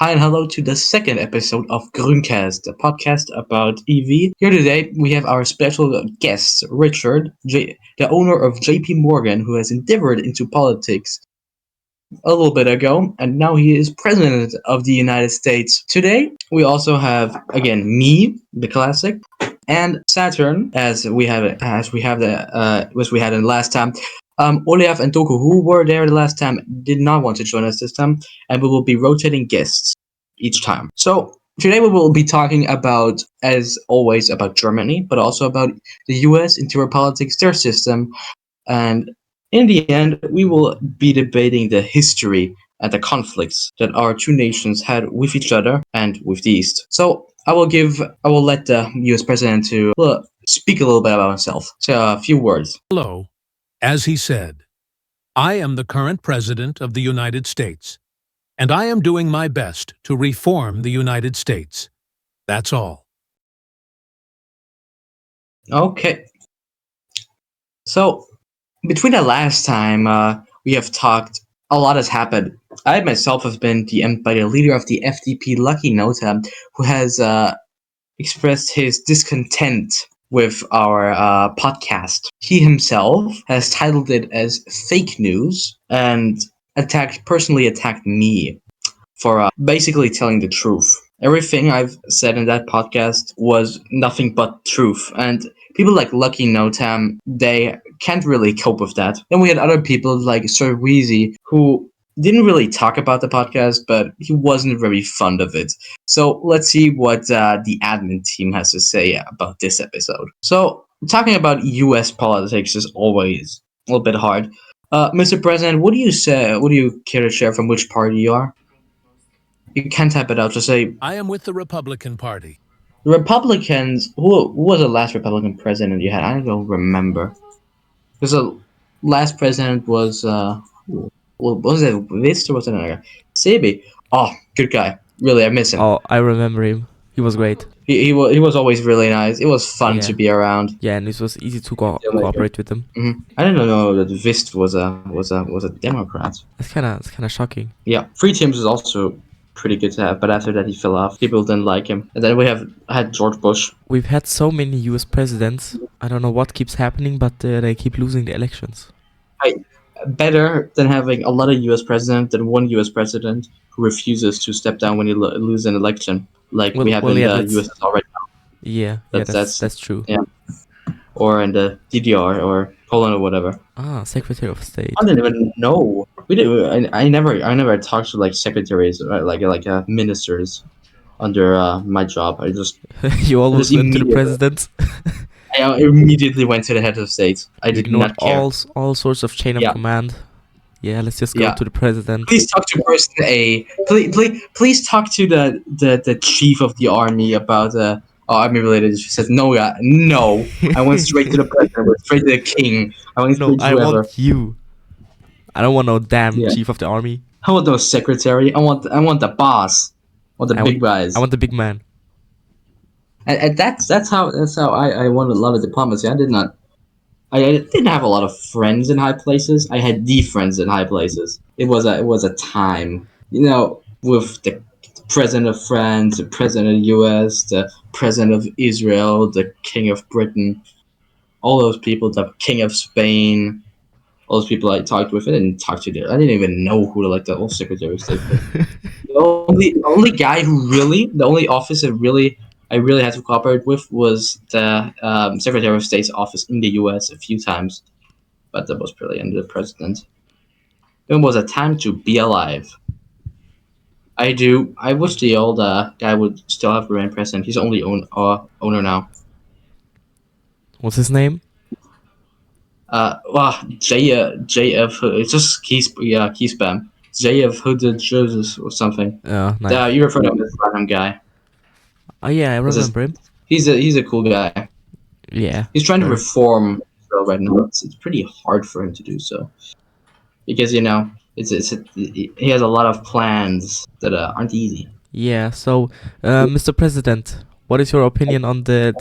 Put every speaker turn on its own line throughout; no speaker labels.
Hi and hello to the second episode of Grüncast, a podcast about EV. Here today we have our special guest, Richard, the owner of JP Morgan, who has endeavored into politics a little bit ago, and now he is president of the United States. Today we also have again me, the classic, and Saturn, as we had in the last time. Oleaf and Doku, who were there the last time, did not want to join us this time, and we will be rotating guests each time. So today we will be talking about, as always, about Germany, but also about the U.S. interior politics, their system, and in the end, we will be debating the history and the conflicts that our two nations had with each other and with the East. So I will let the U.S. president to speak a little bit about himself. So a few words.
Hello. As he said, I am the current President of the United States, and I am doing my best to reform the United States. That's all.
Okay. So between the last time we have talked, a lot has happened. I myself have been DM'd by the leader of the FDP, Lucky Nota, who has expressed his discontent with our podcast. He himself has titled it as fake news and personally attacked me for basically telling the truth. Everything I've said in that podcast was nothing but truth, and people like Lucky Notam, they can't really cope with that. Then we had other people like Sir Wheezy, who didn't really talk about the podcast, but he wasn't very fond of it. So let's see what the admin team has to say about this episode. So talking about U.S. politics is always a little bit hard. Mr. President, what do you say? What do you care to share from which party you are? You can type it out. Just say
I am with the Republican Party.
Republicans. Who was the last Republican president you had? I don't remember. Because the last president was was it Vist or was it another guy? Sebi. Oh, good guy. Really, I miss him.
Oh, I remember him. He was great.
He was always really nice. It was fun to be around.
Yeah, and it was easy to cooperate with him.
Mm-hmm. I didn't know that Vist was a Democrat.
It's kind of shocking.
Yeah, Free Teams is also pretty good to have, but after that he fell off. People didn't like him. And then we had George Bush.
We've had so many US presidents. I don't know what keeps happening, but they keep losing the elections.
Better than having a lot of US presidents than one US president who refuses to step down when you lose an election, like we have in the USSR right now.
Yeah, that's true.
Yeah, or in the DDR or Poland or whatever.
Secretary of State.
I didn't even know. We did. I never talked to like secretaries, like ministers under my job. I just
you always went to the president.
I immediately went to the head of state. I did not care.
all sorts of chain of command. Yeah, let's just go to the president.
Please talk to person A. Please talk to the chief of the army about army related. She said no. I went straight to the president. I went straight to the king. I
want you. I don't want no damn chief of the army.
I want no secretary. I want the boss. I want the big guys.
I want the big man.
And that's how I won a lot of diplomacy. I didn't have a lot of friends in high places. I had the friends in high places. It was a time, with the president of France, the president of the US, the president of Israel, the king of Britain, all those people, the king of Spain, all those people I talked with. I didn't even know who the old secretary of state was. the only guy the only office that I really had to cooperate with was the Secretary of State's office in the U.S. a few times, but that was probably under the president. It was a time to be alive. I wish the old guy would still have remained president. He's only owner now.
What's his name?
JF. It's just key spam. JF Hooded Joseph or something.
Oh, nice.
You refer to him as random guy.
Oh yeah, I remember him.
He's a cool guy.
Yeah.
He's trying to reform Israel right now. It's pretty hard for him to do so because he has a lot of plans that aren't easy.
Yeah. So, Mr. President, what is your opinion on the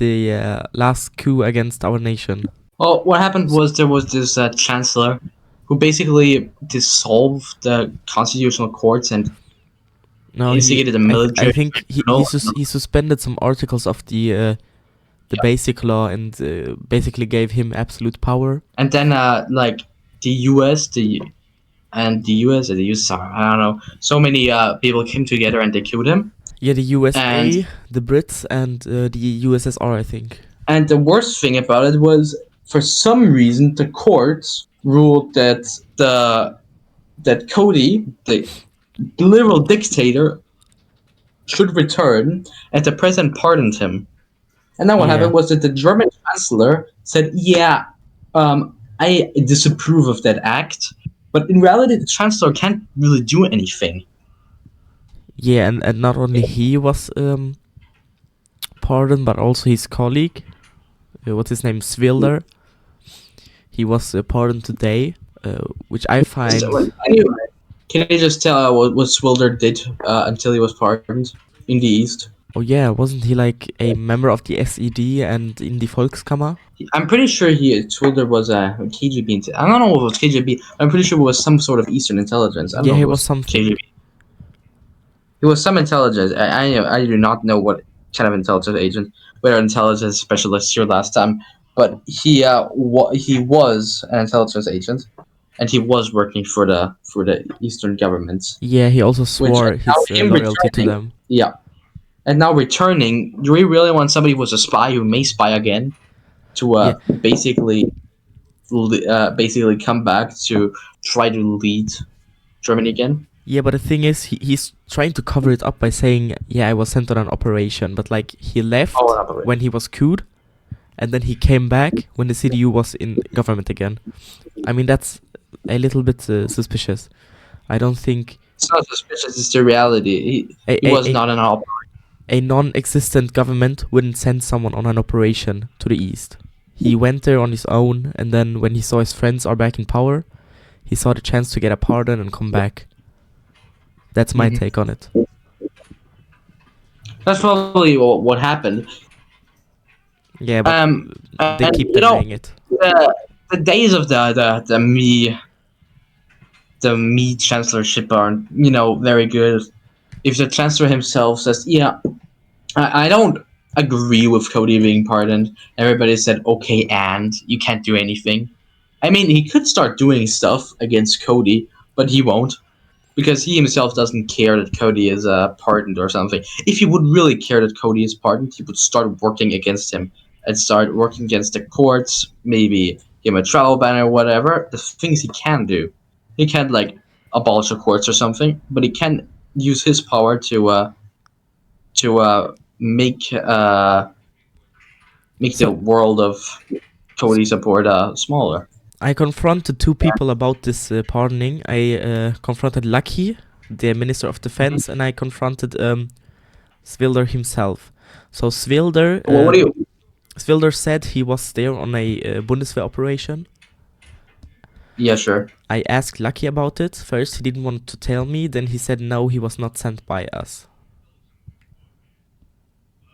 last coup against our nation?
Well, what happened was there was this chancellor who basically dissolved the constitutional courts and
No,
instigated the
I
military.
think
No,
he suspended some articles of the basic law and basically gave him absolute power.
and then like the U.S. Or the U.S. I don't know. So many people came together and they killed him.
Yeah, the
And
USA, the Brits, and the USSR, I think.
and the worst thing about it was, for some reason, the courts ruled that Cody, the liberal dictator, should return, and the president pardoned him. And then what
Yeah.
happened was that the German chancellor said, "Yeah, I disapprove of that act," but in reality, the chancellor can't really do anything.
Yeah, and not only he was pardoned, but also his colleague. What's his name? Swilder. He was pardoned today, which I find.
So, anyway, can you just tell what Swilder did until he was pardoned in the East?
Oh yeah, wasn't he like a member of the SED and in the Volkskammer?
I'm pretty sure Swilder was a KGB. I don't know if it was KGB. I'm pretty sure it was some sort of Eastern intelligence. I don't
Yeah,
know if
he
it
was
was
something.
KGB. It was some intelligence. I do not know what kind of intelligence agent, whether intelligence specialist here last time, but he was an intelligence agent, and he was working for the Eastern governments.
Yeah, he also
Which
swore
now
his
him
loyalty to
returning,
them.
yeah, and now returning. Do we really want somebody who was a spy who may spy again to
Yeah.
basically come back to try to lead Germany again?
Yeah, but the thing is, he's trying to cover it up by saying, yeah, I was sent on an operation, but like he left
Oh, an operation.
when he was couped, and then he came back when the CDU was in government again. I mean, that's a little bit suspicious. I don't think
It's not suspicious. It's the reality. He was not an operation.
a non-existent government wouldn't send someone on an operation to the east. He went there on his own, and then when he saw his friends are back in power, he saw the chance to get a pardon and come back. That's my take on it.
That's probably what happened.
Yeah, but they keep denying it.
The days of the me chancellorship aren't very good. If the chancellor himself says, "Yeah, I don't agree with Cody being pardoned," everybody said, "Okay, and you can't do anything." I mean, he could start doing stuff against Cody, but he won't. Because he himself doesn't care that Cody is pardoned or something. If he would really care that Cody is pardoned, he would start working against him and start working against the courts, maybe give him a travel ban or whatever. The things he can do. He can't, like, abolish the courts or something, but he can use his power to make the world of Cody support smaller.
I confronted two people about this pardoning. I confronted Lucky, the Minister of Defense, and I confronted Swilder himself. So Swilder, Swilder said he was there on a Bundeswehr operation.
Yeah, sure.
I asked Lucky about it. First, he didn't want to tell me. Then he said no, he was not sent by us.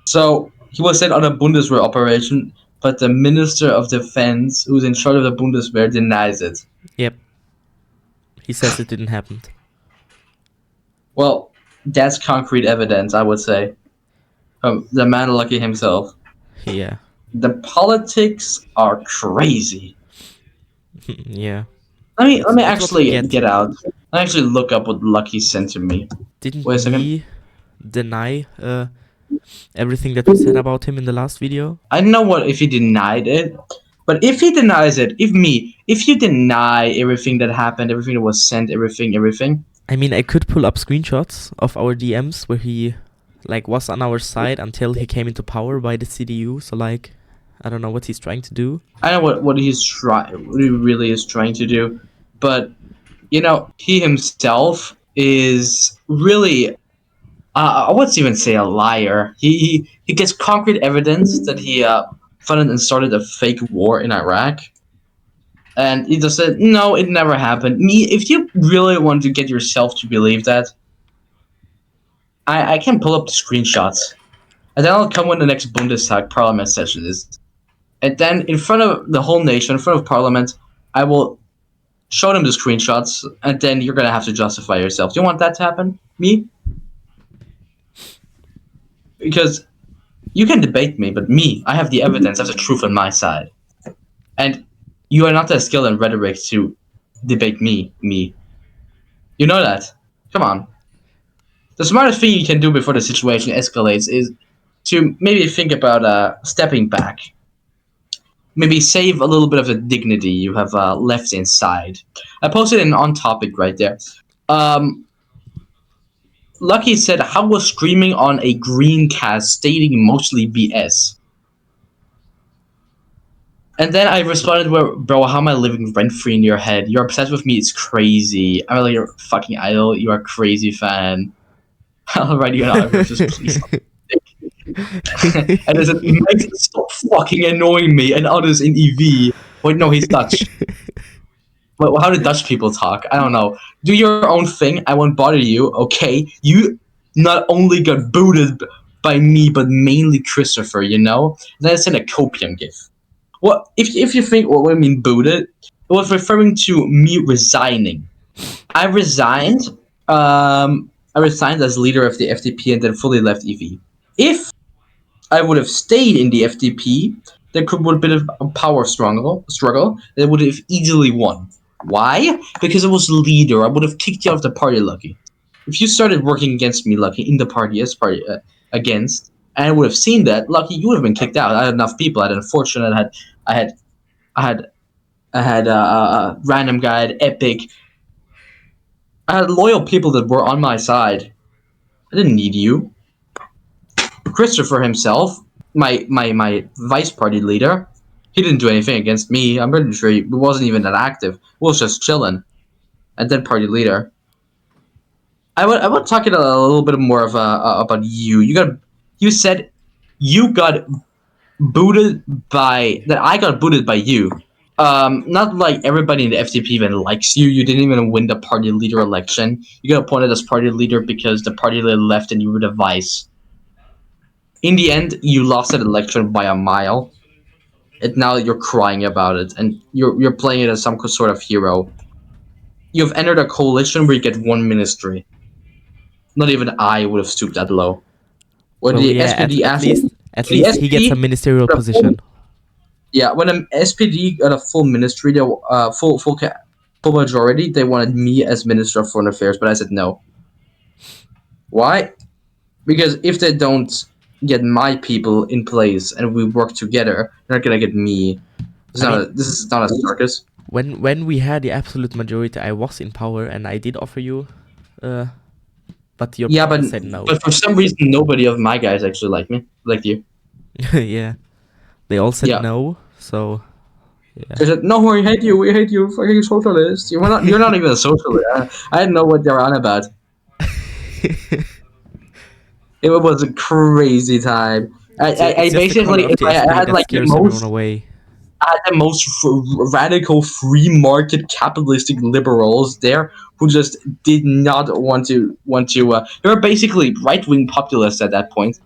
So he was sent on a Bundeswehr operation, but the Minister of Defense, who's in charge of the Bundeswehr, denies it.
Yep. He says it didn't happen.
Well, that's concrete evidence, I would say. The man Lucky himself.
Yeah.
The politics are crazy.
Yeah.
Let me actually get out. Let me actually look up what Lucky sent to me.
Didn't
Wait a second.
he deny everything that we said about him in the last video?
I don't know what if he denied it, but if he denies it, if you deny everything that happened, everything that was sent, everything.
I mean, I could pull up screenshots of our DMs where he was on our side until he came into power by the CDU. So I don't know what he's trying to do.
I know what he really is trying to do, but he himself is really I wouldn't even say a liar. He gets concrete evidence that he funded and started a fake war in Iraq, and he just said no, it never happened. If you really want to get yourself to believe that, I can pull up the screenshots, and then I'll come when the next Bundestag parliament session is. And then in front of the whole nation, in front of parliament, I will show them the screenshots, and then you're going to have to justify yourself. Do you want that to happen? Me? because you can debate me, but me, I have the evidence, I have the truth on my side. And you are not that skilled in rhetoric to debate me. You know that. Come on. The smartest thing you can do before the situation escalates is to maybe think about stepping back. Maybe save a little bit of the dignity you have left inside. I posted an on topic right there. Lucky said, "How was streaming on a Grüncast stating mostly BS?" And then I responded, "Well, bro, how am I living rent free in your head? You're obsessed with me. It's crazy. I'm like your fucking idol. You are a crazy fan. I'll write you an autograph. Just please." And I said, "Mike, stop fucking annoying me and others in EV." Wait, no, he's Dutch. Well, how do Dutch people talk? I don't know. Do your own thing. I won't bother you. Okay, you not only got booted by me, but mainly Christopher. You know. Then I sent a copium gif. Well, if you think what I mean booted, it was referring to me resigning. I resigned. I resigned as leader of the FDP and then fully left EV. If I would have stayed in the FDP, there would have been a power struggle. That would have easily won. Why? Because I was leader. I would have kicked you off the party, Lucky. If you started working against me, Lucky, in the party as party against, and I would have seen that, Lucky, you would have been kicked out. I had enough people. I had Unfortunate. I had Random Guy. I had Epic. I had loyal people that were on my side. I didn't need you. Christopher himself, my vice party leader, he didn't do anything against me. I'm pretty sure he wasn't even that active. He was just chilling. And then party leader. I would talk it a little bit more of about you. You said you got booted by that. I got booted by you. Not like everybody in the FDP even likes you. You didn't even win the party leader election. You got appointed as party leader because the party leader left and you were the vice. In the end, you lost that election by a mile. And now you're crying about it, and you're playing it as some sort of hero. You've entered a coalition where you get one ministry. Not even I would have stooped that low. When
Well,
the
yeah,
SPD
at least he gets a ministerial position.
Yeah, when an SPD got a full ministry, full majority, they wanted me as Minister of Foreign Affairs, but I said no. Why? Because if they don't get my people in place and we work together, they're not gonna get me. This is not a circus.
When we had the absolute majority, I was in power and I did offer you, but your party said no.
But for some reason, nobody of my guys actually liked you.
Yeah, they all said no. So yeah.
They said, "No, we hate you, fucking socialist. You're not even a socialist." I didn't know what they're on about. It was a crazy time. I basically, I had like the most radical free market capitalistic liberals there who just did not want to. They were basically right wing populists at that point.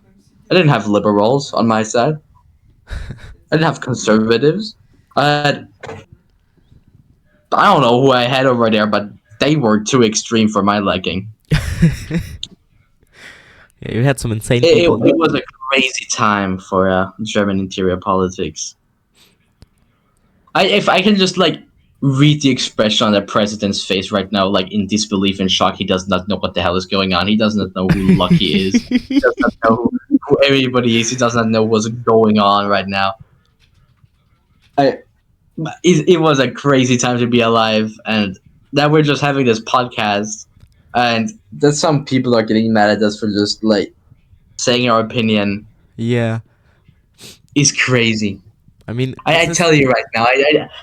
I didn't have liberals on my side. I didn't have conservatives. I don't know who I had over there, but they were too extreme for my liking.
Yeah, you had some insane people.
It was a crazy time for German interior politics. If I can just like read the expression on the president's face right now, like in disbelief and shock, he does not know what the hell is going on. He does not know who Lucky is. He does not know who everybody is. He does not know what's going on right now. It was a crazy time to be alive, and that we're just having this podcast, and that some people are getting mad at us for just like saying our opinion.
Yeah,
is crazy.
I mean,
I tell you right now,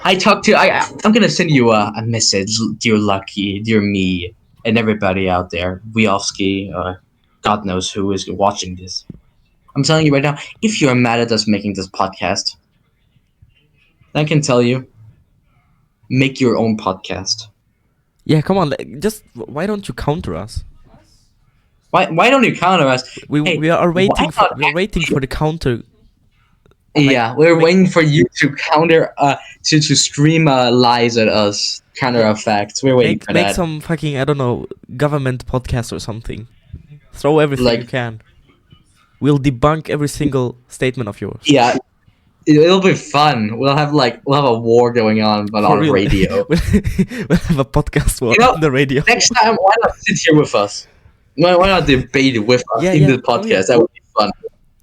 I'm gonna send you a message, dear Lucky, dear me, and everybody out there, Wiofsky, God knows who is watching this. I'm telling you right now, if you're mad at us making this podcast, I can tell you, make your own podcast.
Yeah, come on, just why don't you counter us?
Why don't you counter us?
We are waiting for the counter.
Yeah, we're waiting for you to counter to stream lies at us, counter our facts. We're waiting for that.
Make some fucking, I don't know, government podcast or something. Throw everything you can. We'll debunk every single statement of yours.
Yeah, it'll be fun. We'll have a war going on, but
For
on
real.
radio.
We'll have a podcast war
You know,
on the radio.
Next time, why not sit here with us? Why not debate with us in the
Come here.
podcast? That would be fun.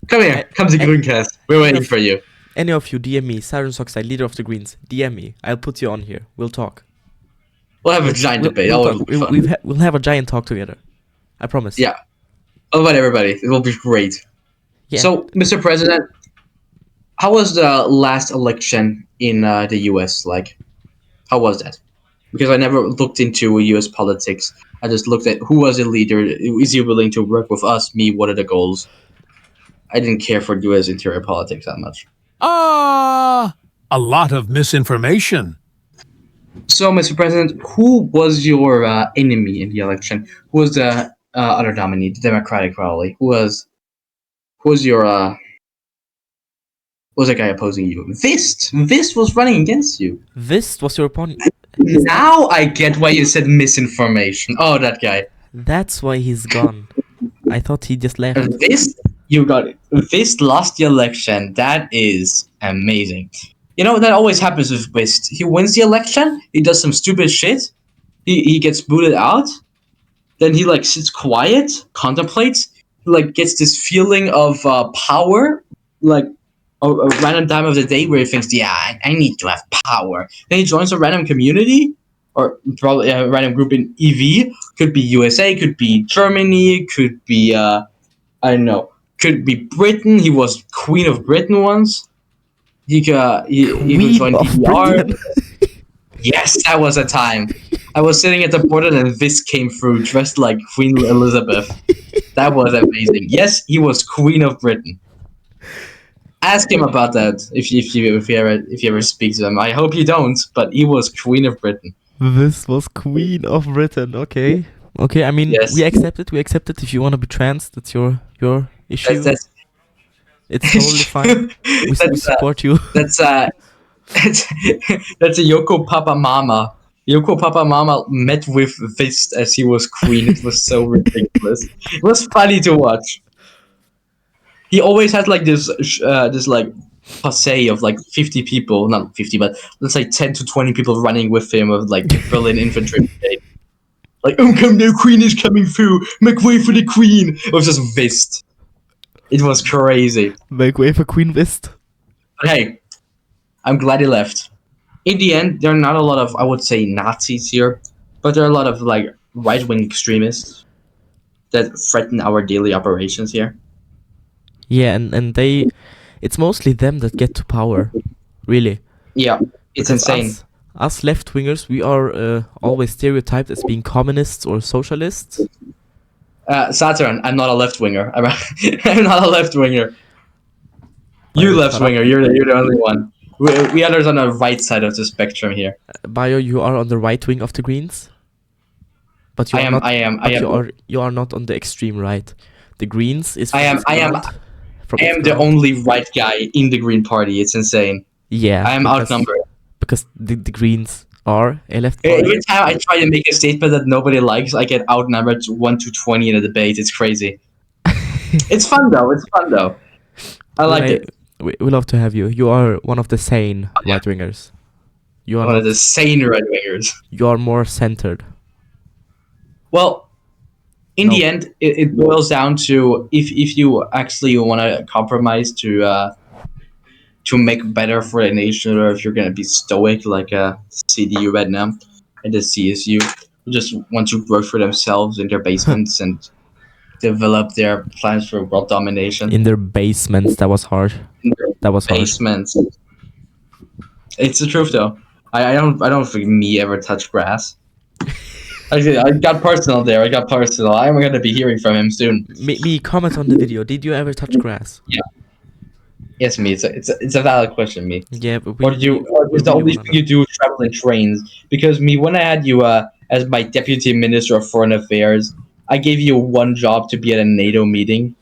Come here. Come to Grüncast. We're waiting for you.
Any of you, DM me, Siren Sockside, leader of the Greens. DM me. I'll put you on here. We'll talk.
We'll have a giant debate.
We'll,
That
talk.
would be fun.
We'll have a giant talk together. I promise.
Yeah. How about everybody? It will be great.
Yeah.
So, Mr. President, how was the last election in the U.S. like? How was that? Because I never looked into U.S. politics. I just looked at who was the leader. Is he willing to work with us? Me? What are the goals? I didn't care for U.S. interior politics that much.
A lot of misinformation.
So, Mr. President, who was your enemy in the election? Who was the other nominee, the Democratic rally? Who was your who was the guy opposing you? Vist was running against you.
Vist was your opponent.
Now I get why you said misinformation. Oh, that guy.
That's why he's gone. I thought he just left.
Vist, you got it. Vist lost the election. That is amazing. You know, that always happens with Vist. He wins the election, he does some stupid shit, he gets booted out, then he sits quiet, contemplates, gets this feeling of power, a random time of the day where he thinks, yeah, I need to have power. Then he joins a random community, or probably a random group in EV. Could be USA, could be Germany, could be, I don't know, could be Britain. He was Queen of Britain once. He could join DDR. Yes, that was a time. I was sitting at the border and Vis came through dressed like Queen Elizabeth. That was amazing. Yes, he was Queen of Britain. Ask him about that if you ever speak to him. I hope you don't, but he was Queen of Britain.
This was Queen of Britain. Okay. I mean,
yes.
We accept it. If you want to be trans, that's your issue. It's totally fine. We support you.
That's a Yoko Papa Mama. Yoko Papa Mama met with Vist as he was queen. It was so ridiculous. It was funny to watch. He always had this posse of 50 people, not 50, but let's say 10 to 20 people running with him of Berlin infantry brigade. Come, the queen is coming through. Make way for the queen. It was just Vist. It was crazy.
Make way for Queen Vist.
But hey, I'm glad he left. In the end, there are not a lot of, I would say, Nazis here, but there are a lot of right-wing extremists that threaten our daily operations here.
Yeah, and it's mostly them that get to power, really.
Yeah, it's
because
insane.
Us left-wingers, we are always stereotyped as being communists or socialists.
Saturn, I'm not a left-winger. I'm not a left-winger. You left-winger, you're the only one. We others on the right side of the spectrum here.
Bio, you are on the right wing of the Greens. But you are not on the extreme right. The Greens is.
I am the only right guy in the Green Party. It's insane.
Yeah.
I am outnumbered.
Because the Greens are a left party.
Every time I try to make a statement that nobody likes, I get outnumbered 1-20 in a debate. It's crazy. It's fun though. I like it.
We love to have you. You are one of the sane right-wingers. You are
one of the sane right-wingers.
You are more centered.
Well, in the end, it boils down to if you actually want to compromise to make better for the nation, or if you're going to be stoic like CDU right now and the CSU, who just want to grow for themselves in their basements and develop their plans for world domination.
In their basements, that was hard.
Basements. It's the truth, though. I don't think me ever touch grass. I got personal there. I'm gonna be hearing from him soon.
Me, comment on the video. Did you ever touch grass?
Yeah. Yes, me. It's a valid question, me.
Yeah, but
is the only thing you do travel in trains? Because me, when I had you as my deputy minister of foreign affairs, I gave you one job to be at a NATO meeting,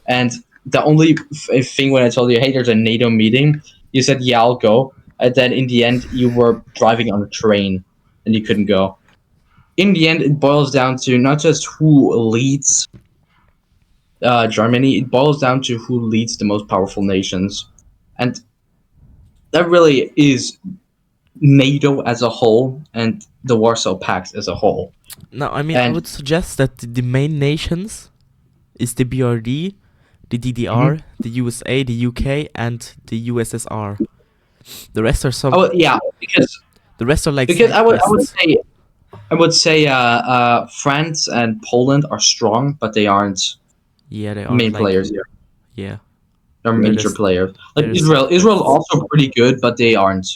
and the only thing when I told you, hey, there's a NATO meeting, you said, yeah, I'll go. And then in the end, you were driving on a train, and you couldn't go. In the end, it boils down to not just who leads Germany, it boils down to who leads the most powerful nations, and that really is NATO as a whole and the Warsaw Pact as a whole.
No, I mean, I
And
would suggest that the main nations is the BRD, the DDR, the USA, the UK, and the USSR. The rest are some.
because
The rest are like.
I would
side
say France and Poland are strong, but they aren't
Yeah, they are
main
like.
players here.
Yeah.
They're
They're
major
the-
players. Like
they're the
Israel.
side
Israel's
quests.
also pretty good, but they aren't.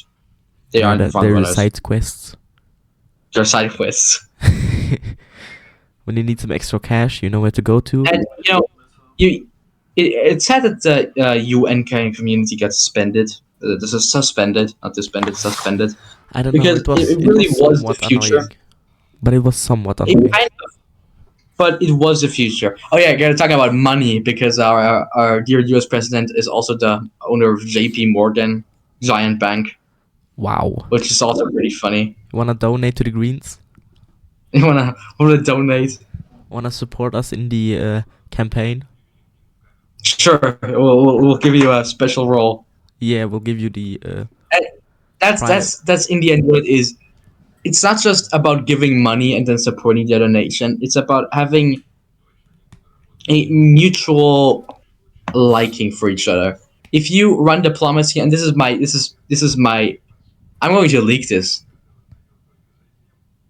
They aren't front
They're the
runners.
side quests.
They're side quests.
When you need some extra cash, you know where to go to.
And it's sad that the UN community got suspended. This is suspended, not suspended. Suspended.
I don't
Because
know.
it really was the
somewhat
future.
annoying. But it was somewhat
It
annoying.
kind of, but it was the future. Oh yeah, gotta talk about money because our dear U.S. president is also the owner of J.P. Morgan, giant bank,
Wow.
which is also pretty funny.
You wanna donate to the Greens?
You wanna donate?
Wanna support us in the campaign?
Sure, we'll give you a special role.
Yeah, we'll give you the.
That's in the end what it is. It's not just about giving money and then supporting the other nation. It's about having a mutual liking for each other. If you run diplomacy, and this is my, I'm going to leak this.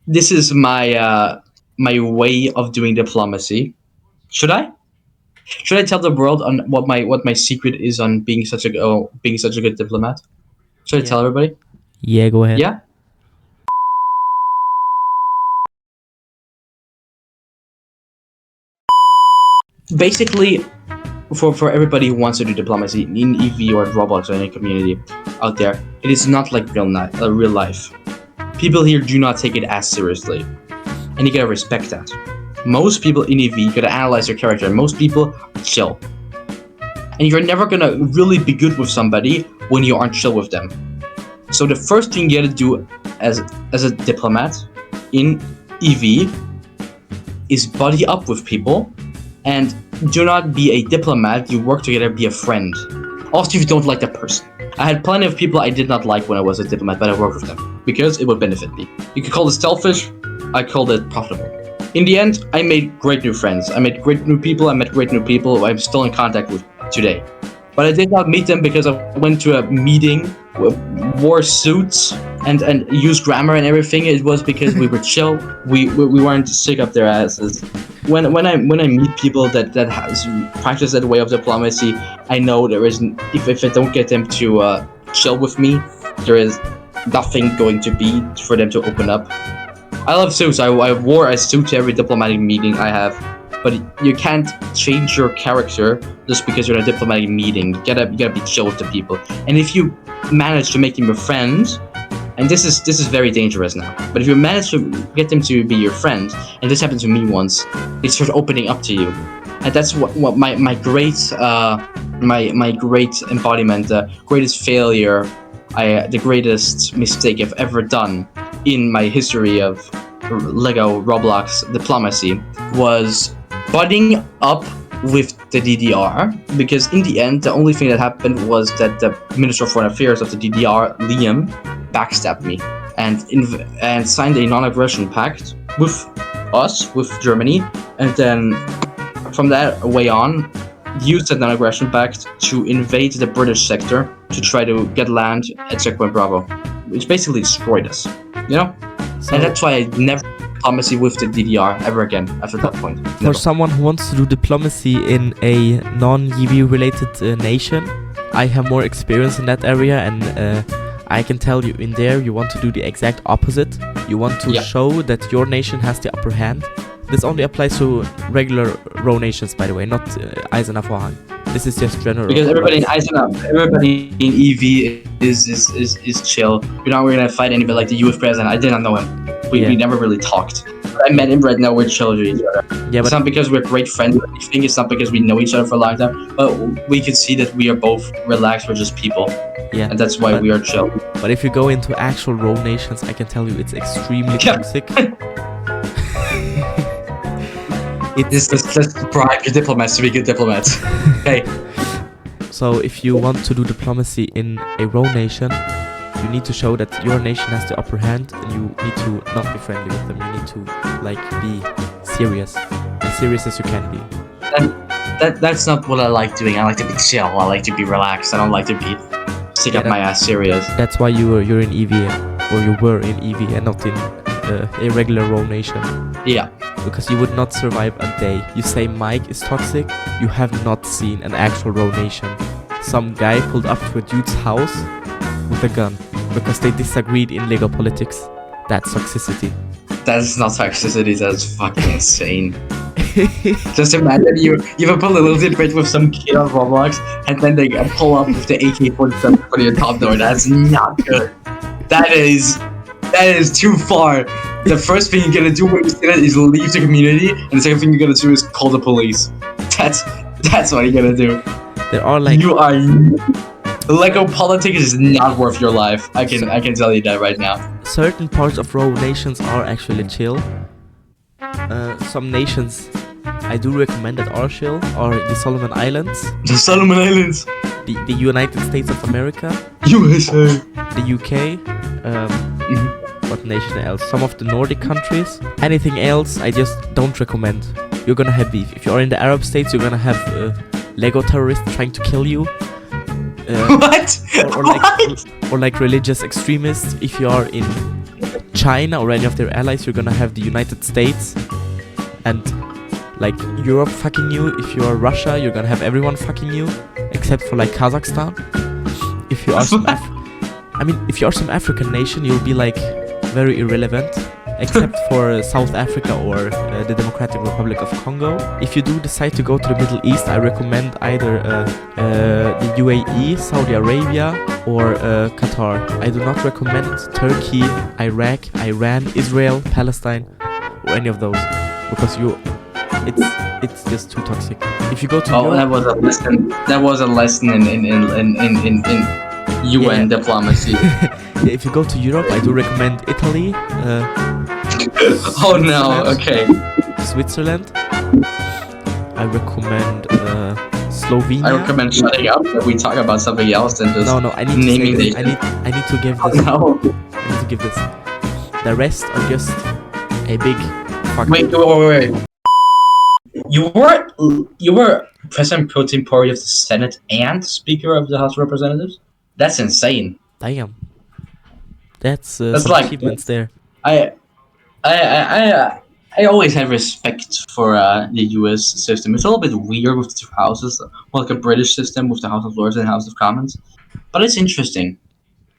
This is my my way of doing diplomacy. Should I? Should I tell the world on what my secret is on being such a good diplomat? Should I tell everybody?
Yeah, go ahead.
Yeah. Basically, for everybody who wants to do diplomacy in EV or Roblox or any community out there, it is not like real life. People here do not take it as seriously, and you gotta respect that. Most people in EV, you gotta analyze their character. Most people chill, and you're never gonna really be good with somebody when you aren't chill with them. So the first thing you gotta do as a diplomat in EV is buddy up with people. And do not be a diplomat, you work together, be a friend. Also, if you don't like the person. I had plenty of people I did not like when I was a diplomat, but I worked with them because it would benefit me. You could call it selfish, I called it profitable. In the end, I made great new friends. I met great new people who I'm still in contact with today. But I did not meet them because I went to a meeting, wore suits, and used grammar and everything. It was because we were chill. We weren't sick up their asses. When I meet people that has practiced that way of diplomacy, I know there is if I don't get them to chill with me, there is nothing going to be for them to open up. I love suits. I wore a suit to every diplomatic meeting I have, but you can't change your character just because you're in a diplomatic meeting. You gotta be chill with the people, and if you manage to make them your friend. And this is very dangerous now. But if you manage to get them to be your friend, and this happened to me once, they start opening up to you, and that's what my great my great embodiment, the greatest failure, the greatest mistake I've ever done in my history of Lego Roblox diplomacy was budding up with the DDR, because in the end the only thing that happened was that the Minister of Foreign Affairs of the DDR, Liam, backstabbed me and signed a non-aggression pact with us, with Germany, and then from that way on used that non-aggression pact to invade the British sector to try to get land at Checkpoint Bravo, which basically destroyed us, you know? And that's why I never diplomacy with the DDR ever again after that point.
For
Never.
someone who wants to do diplomacy in a non-EV related nation, I have more experience in that area, and I can tell you in there you want to do the exact opposite. You want to show that your nation has the upper hand. This only applies to regular row nations, by the way, not Eisenhower. This is just general.
Because everybody in Eisenhower, everybody in EV is chill. We're not gonna fight anybody like the US president. I did not know him. We never really talked. I met him right now. We're chill to each other. Yeah, it's not because we're great friends or anything. It's not because we know each other for a long time. But we can see that we are both relaxed. We're just people.
Yeah,
and that's why we are chill.
But if you go into actual row nations, I can tell you it's extremely toxic.
Let's bribe your diplomats to be good diplomats. Okay.
So if you want to do diplomacy in a row nation, you need to show that your nation has the upper hand, and you need to not be friendly with them. You need to be serious, as serious as you can be.
That's not what I like doing. I like to be chill. I like to be relaxed. I don't like to be stick up my ass serious.
That's why you're in EV, or you were in EV and not in a regular row nation.
Yeah.
Because you would not survive a day. You say Mike is toxic, you have not seen an actual row nation. Some guy pulled up to a dude's house with a gun because they disagreed in Lego politics. That's toxicity.
That's not toxicity, that's fucking insane. Just imagine you have a little debate with some kid on Roblox, and then they pull up with the AK-47 for your top door. That's not good. That is too far. The first thing you're gonna do when you see that is leave the community, and the second thing you're gonna do is call the police. That's what you're gonna do.
There are like
Lego politics is not worth your life. I can tell you that right now.
Certain parts of row nations are actually chill. Some nations I do recommend that are chill are the Solomon Islands.
The Solomon Islands.
The United States of America.
USA.
The UK. What nation else? Some of the Nordic countries. Anything else, I just don't recommend. You're gonna have beef. If you're in the Arab states, you're gonna have Lego terrorists trying to kill you.
What?
Or like religious extremists. If you are in China or any of their allies, you're gonna have the United States and like Europe fucking you. If you are Russia, you're gonna have everyone fucking you, except for like Kazakhstan. If you are if you are some African nation, you'll be like very irrelevant, except for South Africa or the Democratic Republic of Congo. If you do decide to go to the Middle East, I recommend either the UAE, Saudi Arabia, or Qatar. I do not recommend Turkey, Iraq, Iran, Israel, Palestine, or any of those, because it's just too toxic. If you go to Europe,
that was a lesson in UN diplomacy.
If you go to Europe, I do recommend Italy.
Oh no, okay.
Switzerland. I recommend Slovenia.
I recommend shutting up and we talk about something else than just
I need
naming
to say this. I need to give this.
No.
I need to give this. The rest are just a big fuck.
Wait. You were President pro tempore of the Senate and Speaker of the House of Representatives? That's insane.
Damn. That's some
like
achievements there.
I always had respect for the U.S. system. It's a little bit weird with the two houses, like a British system with the House of Lords and the House of Commons, but it's interesting.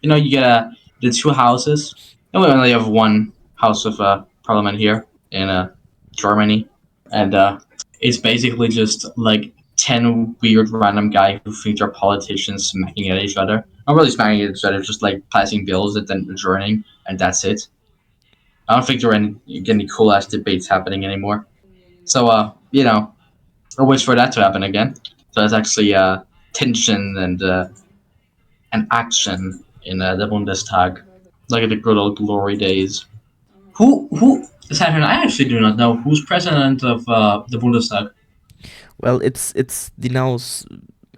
You know, you get the two houses, and we only have one House of Parliament here in Germany, and it's basically just like 10 weird random guys who think they're politicians smacking at each other. Not really smacking at each other, just like passing bills and then adjourning, and that's it. I don't think there are any cool ass debates happening anymore. So, I wish for that to happen again. So it's actually tension and action in the Bundestag, like the good old glory days. Who? Saturn, I actually do not know who's president of the Bundestag.
Well, it's the now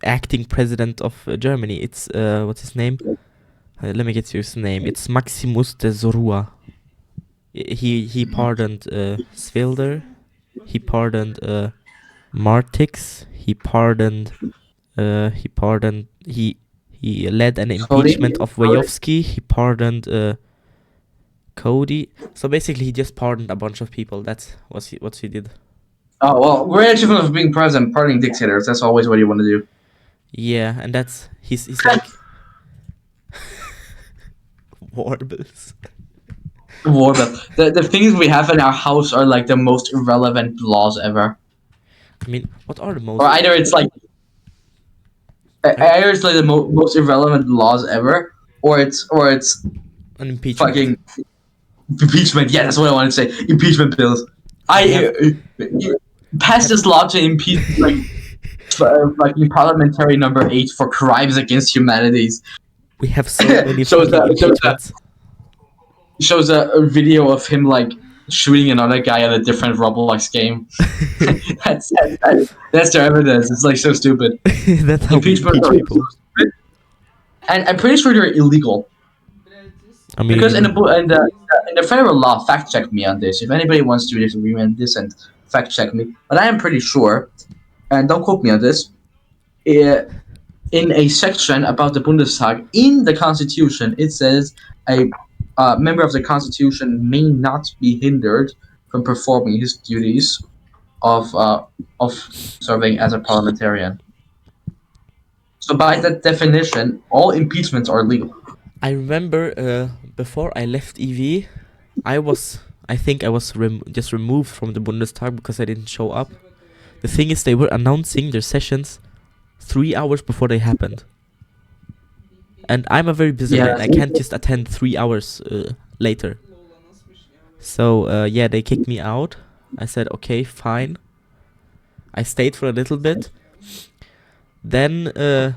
acting president of Germany. It's what's his name? Let me get you his name. It's Maximus de Zorua. He pardoned Svilder. He pardoned Martix. He led an impeachment of Wojewski. He pardoned Cody. So basically, he just pardoned a bunch of people. That's what he did.
Oh, well, we're actually of being president, pardoning dictators. That's always what you want to do.
Yeah, and that's he's like warbles.
The things we have in our house are like the most irrelevant laws ever.
I mean, what are the most?
Or either it's like the most irrelevant laws ever, or it's
an impeachment.
Fucking impeachment. Yeah, that's what I want to say. Impeachment bills. Pass this law to impeach like parliamentary number 8 for crimes against humanities.
We have so many impeachments.
Shows a video of him like shooting another guy at a different Roblox game. That's their evidence. It's like so stupid.
That's how we
Impeachment
impeach
are
people.
so stupid. And I'm pretty sure they're illegal.
I
Because in
mean,
the federal law, fact check me on this. If anybody wants to disagree on this and fact check me, but I am pretty sure, and don't quote me on this, in a section about the Bundestag in the Constitution, it says a member of the Constitution may not be hindered from performing his duties of serving as a parliamentarian. So by that definition, all impeachments are legal.
I remember before I left EV, I think I was just removed from the Bundestag because I didn't show up. The thing is, they were announcing their sessions 3 hours before they happened. And I'm a very busy man. I can't just attend 3 hours later. So, yeah, they kicked me out. I said, okay, fine. I stayed for a little bit. Then I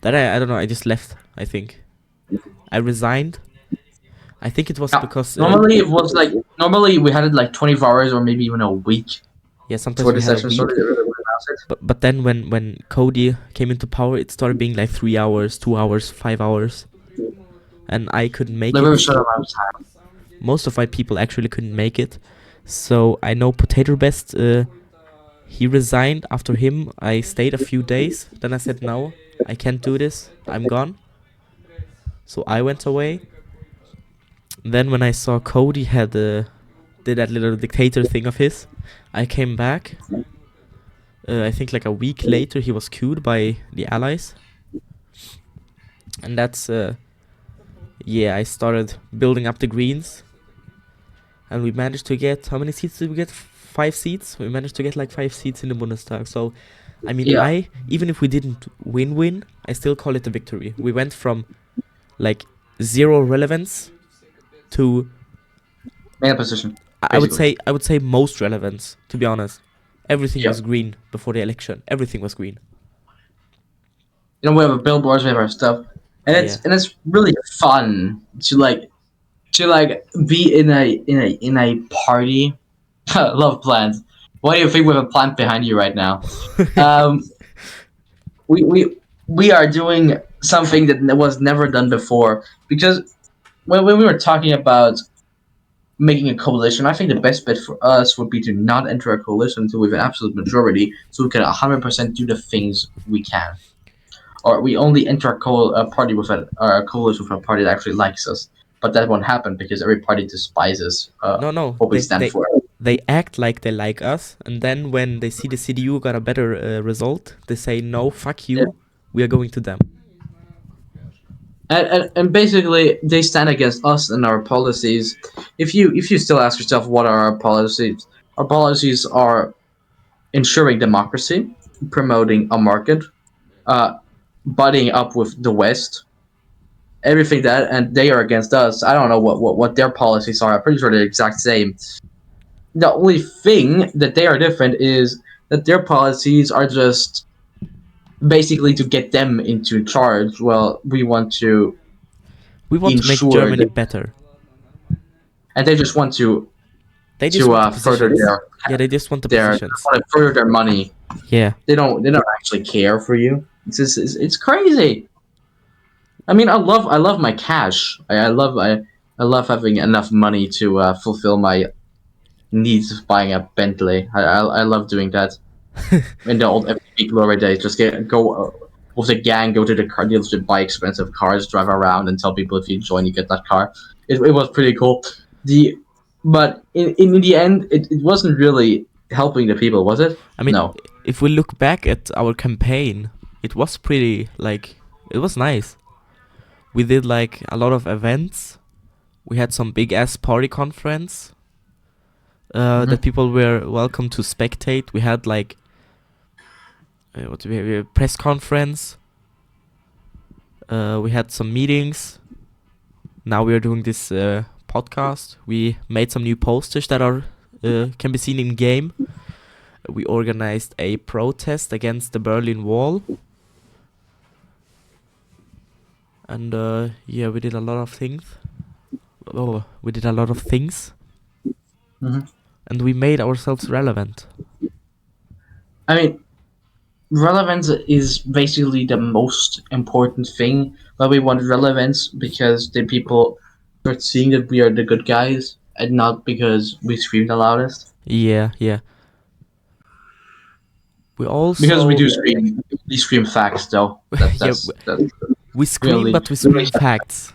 don't know, I just left, I think. I resigned. I think it was because...
normally it was like... Normally we had it like 24 hours or maybe even a week.
Yeah, sometimes we had a week. But then when Cody came into power, it started being like 3 hours, 2 hours, 5 hours. And I couldn't make it. Most of my people actually couldn't make it. So I know Potato Best, he resigned. After him, I stayed a few days. Then I said, no, I can't do this. I'm gone. So I went away. Then when I saw Cody did that little dictator thing of his, I came back. I think like a week later he was cued by the allies. And that's, yeah, I started building up the Greens. And we managed to get, how many seats did we get? 5 seats? We managed to get like 5 seats in the Bundestag. So, I mean, even if we didn't win, I still call it a victory. We went from like 0 relevance to
main position.
I would say most relevance, to be honest. Everything was green before the election. Everything was green.
You know, we have our billboards, we have our stuff, and it's really fun to be in a party. Love plants. What do you think we have a plant behind you right now? We are doing something that was never done before, because when we were talking about making a coalition, I think the best bet for us would be to not enter a coalition until we have an absolute majority, so we can 100% do the things we can. Or we only enter a party with a coalition with a party that actually likes us. But that won't happen because every party despises what we stand for.
They act like they like us, and then when they see the CDU got a better result, they say, no, fuck you, we are going to them.
And basically, they stand against us and our policies. If you still ask yourself, what are our policies? Our policies are ensuring democracy, promoting a market, buddying up with the West, everything that, and they are against us. I don't know what their policies are. I'm pretty sure they're the exact same. The only thing that they are different is that their policies are just basically to get them into charge. Well, we want to
make Germany better,
and they just want to further their
they just want the positions.
They want to further their money.
Yeah,
they don't actually care for you. It's crazy. I mean, I love my cash. I love having enough money to fulfill my needs of buying a Bentley. I love doing that. In the old FTP glory days, just go with a gang, go to the car dealership, buy expensive cars, drive around, and tell people if you join, you get that car. It was pretty cool. But in the end, it wasn't really helping the people, was it?
I mean,
no.
If we look back at our campaign, it was pretty, it was nice. We did a lot of events. We had some big ass party conference that people were welcome to spectate. We had what do we have? A press conference. We had some meetings. Now we are doing this podcast. We made some new posters that are can be seen in game. We organized a protest against the Berlin Wall. And yeah, we did a lot of things. and we made ourselves relevant.
I mean, relevance is basically the most important thing. But we want relevance because the people start seeing that we are the good guys, and not because we scream the loudest.
Yeah. We also
Because we do scream, we scream facts though.
yeah,
That's
we scream,
really
but we scream facts.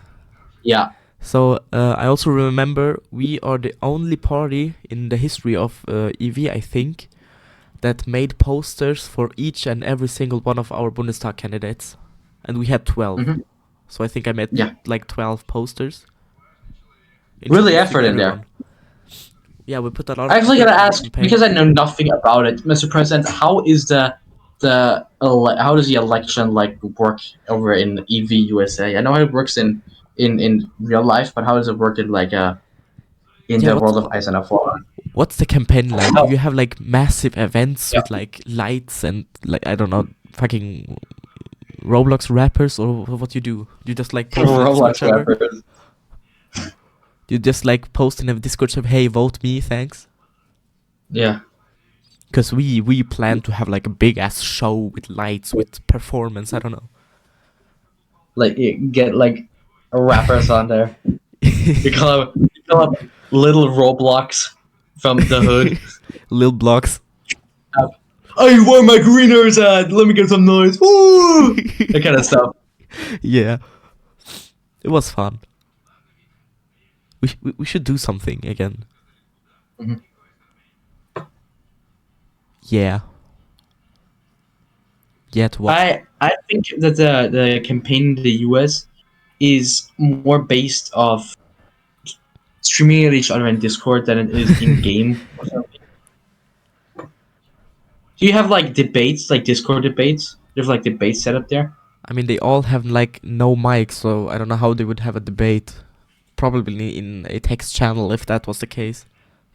yeah.
So I also remember we are the only party in the history of EV, I think, that made posters for each and every single one of our Bundestag candidates, and we had 12. So I think I made like 12 posters.
Really effort in there.
Yeah, we put a lot of.
I actually gotta ask because I know nothing about it, Mr. President. How is how does the election work over in EV USA? I know how it works in real life, but how does it work in in the world of Ice and F1?
What's the campaign like? Do you have like massive events with like lights and like I don't know, fucking Roblox rappers, or what you do? Do you just like post
Roblox rappers?
You just like post in a Discord server, hey, vote me, thanks.
Yeah.
Because we plan to have like a big ass show with lights, with performance. I don't know.
Like get like rappers on there. You call up little Roblox from the hood.
Lil blocks.
I want my greeners at. Let me get some noise. Woo! That kind of stuff.
Yeah. It was fun. We should do something again. Yeah. Yeah, to what?
I think that the campaign in the US is more based off streaming at each other in Discord than it is in game. Do you have like debates, like Discord debates? There's like debates set up there.
I mean, they all have like no mic, so I don't know how they would have a debate. Probably in a text channel if that was the case.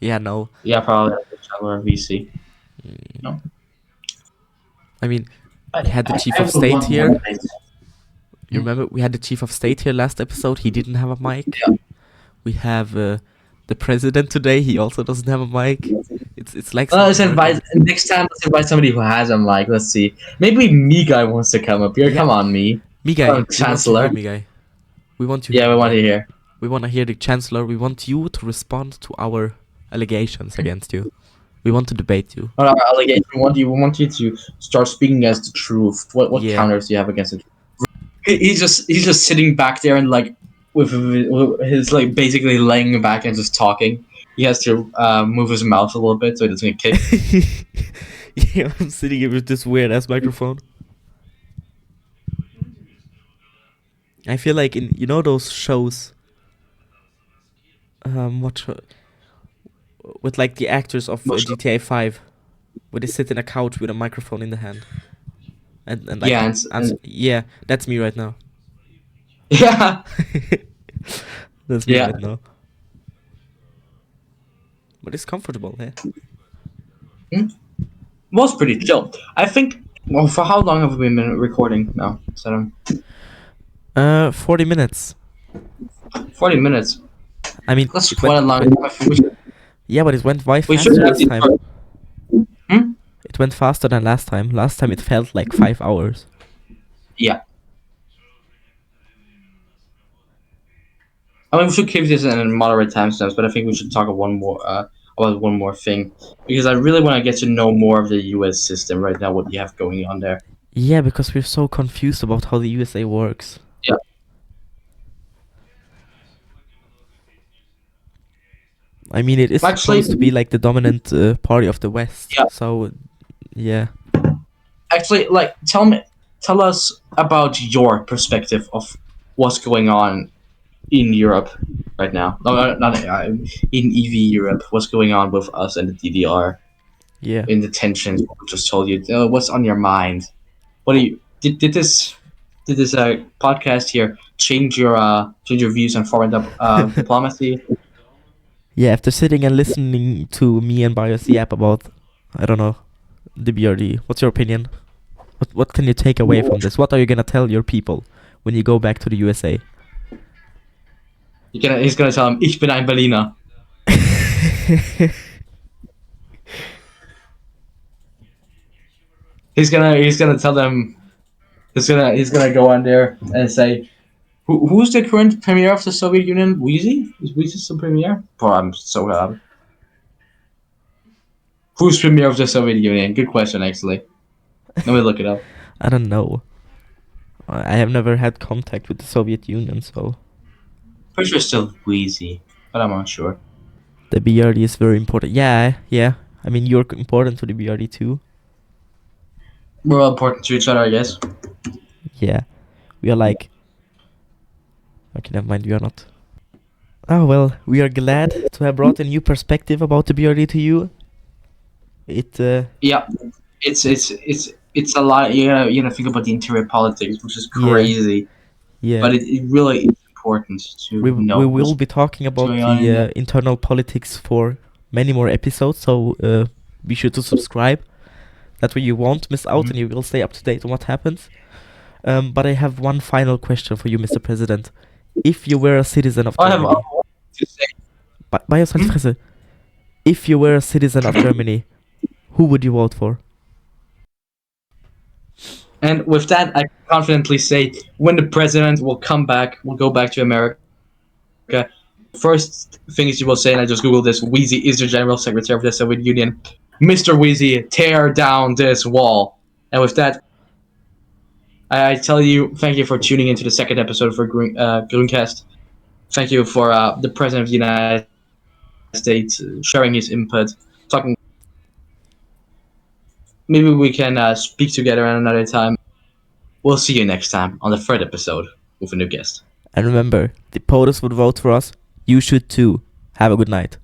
Yeah, no.
Yeah, probably a channel or VC. No.
I mean, we had the chief of state here. You remember we had the chief of state here last episode? He didn't have a mic.
Yeah.
We have the president today. He also doesn't have a mic. It's like.
Let's invite next time. Let's invite somebody who has a mic. Let's see. Maybe me guy wants to come up here. Yeah. Come on, me.
Me guy.
Chancellor.
Me guy. We want you.
Yeah, we want to hear.
We want to hear the chancellor. We want you to respond to our allegations against you. We want to debate you.
Not our allegation. We want you to start speaking as the truth. What counters do you have against it? He's just sitting back there and like with his like basically laying back and just talking. He has to move his mouth a little bit so he doesn't get kicked.
Yeah, I'm sitting here with this weird ass microphone. I feel like in those shows. With like the actors of GTA 5, where they sit in a couch with a microphone in the hand, and like yeah, that's me right now.
Yeah,
that's me right now. But it's comfortable, yeah.
Was pretty chill. I think. Well, for how long have we been recording now?
40 minutes.
40 minutes.
I mean,
that's quite a long time.
Yeah, but it went faster last time. It went faster than last time. Last time it felt like 5 hours.
Yeah. I mean, we should keep this in moderate timestamps, but I think we should talk about one more thing, because I really want to get to know more of the US system right now. What you have going on there?
Yeah, because we're so confused about how the USA works.
Yeah.
I mean, it is supposed to be like the dominant party of the West.
Yeah.
So, yeah.
Actually, like, tell us about your perspective of what's going on in Europe right now. No, not in EV Europe. What's going on with us and the DDR?
Yeah.
In the tensions. I just told you. What's on your mind? What do you did this podcast here change your views on foreign diplomacy?
Yeah, after sitting and listening to me and Bios yap about, I don't know, the BRD, what's your opinion? What can you take away from this? What are you gonna tell your people when you go back to the USA?
He's gonna tell them, ich bin ein Berliner. He's gonna tell them. He's gonna go on there and say, who's the current premier of the Soviet Union? Wheezy? Is Wheezy still premier? Oh, I'm so happy. Who's premier of the Soviet Union? Good question, actually. Let me look it up.
I don't know. I have never had contact with the Soviet Union, so
Pretty sure it's still Wheezy, but I'm not sure.
the BRD is very important. Yeah. I mean, you're important to the BRD too.
We're all important to each other, I guess.
Yeah. We are like... Okay, never mind, we are not. Oh, well, we are glad to have brought a new perspective about the BRD to you.
Yeah, it's a lot. You gotta think about the interior politics, which is crazy.
Yeah.
But it really is important to know.
We will be talking about
going on in
the internal politics for many more episodes, so be sure to subscribe. That way you won't miss out and you will stay up to date on what happens. But I have one final question for you, Mr. President. If you were a citizen of Germany...
to say.
Bias halt die Fresse. If you were a citizen of Germany, who would you vote for?
And with that, I can confidently say, when the president will come back, will go back to America. First things you will say, and I just googled this: Wheezy is the General Secretary of the Soviet Union. Mr. Wheezy, tear down this wall. And with that, I tell you, thank you for tuning into the second episode for Grüncast. Thank you for the President of the United States sharing his input, talking. Maybe we can speak together at another time. We'll see you next time on the third episode with a new guest.
And remember, the POTUS would vote for us. You should too. Have a good night.